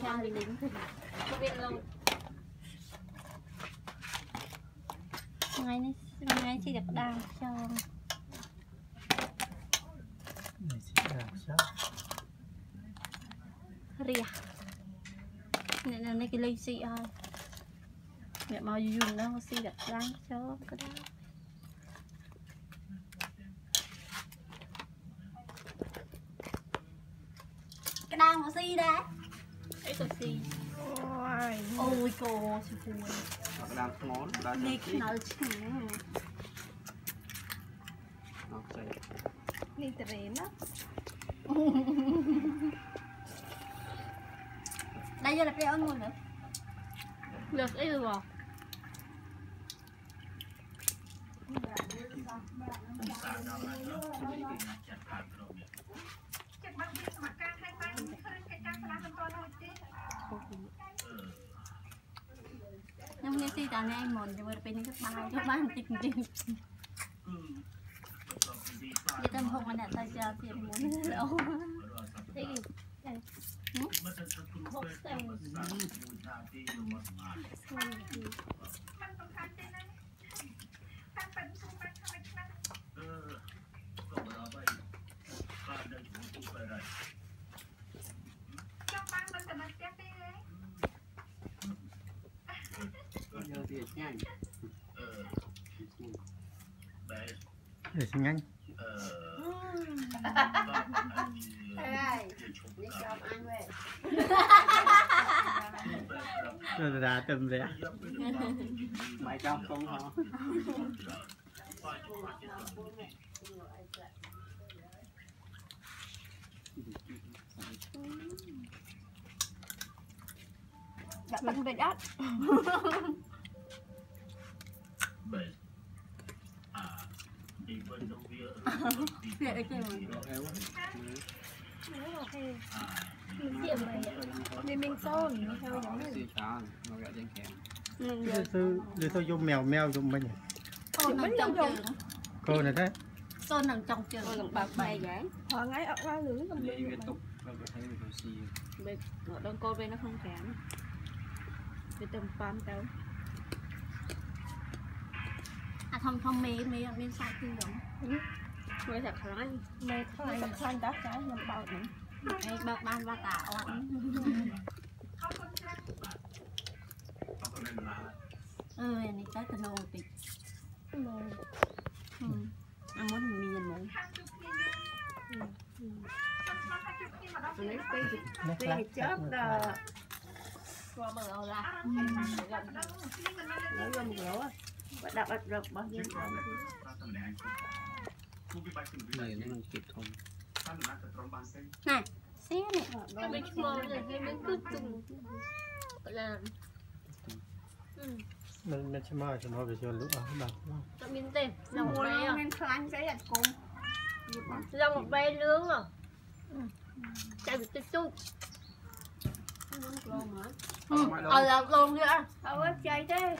trang đi lính không biết lâu ngày chỉ được đang cho rìa nên này cái ly xị ơi mẹ mau dùng đó xị được đang cho cái đó cái đang mà xị đấy ấy tôi xị ôi cô chị Phu cái đang món đang đi nói chuyện đi tới đó đây giờ là cái ớn luôn nữa được ấy rồi nhưng nghe si tao nghe mồn cho bên cái bài tình tình đi tâm hồn mà đặt tay cho thì muốn lỗ thế để xin nhanh rồi ra tầm rẻ mày trong không hả đã bắn về đất vậy cái mà mình son theo giống này để tôi dùng mèo dùng mình con nằm trong trường cô này đấy son nằm trong trường còn bạc bay gái họ ngay ở ra lưới còn đi cái tục và có thấy bên ở đông cô bên nó không kém bên tầm pam tao à không mê sai thương giống người thật lắm mê thay đất cái làm bao nữa ai bạc ban ba tạ oan này cái tao nô tịch anh muốn miền muốn cái chớp là qua bờ ra nó gầm gỡ và đập đập bao nhiêu này nó kịp không này xé này mình mò rồi mình cứ từng là mình sẽ mời cho nó về cho lũ ở bằng tao miên tên lòng một bé men khăn cái là cùng lòng một bé nướng à chạy bị chút chút là luôn kìa tao chơi thế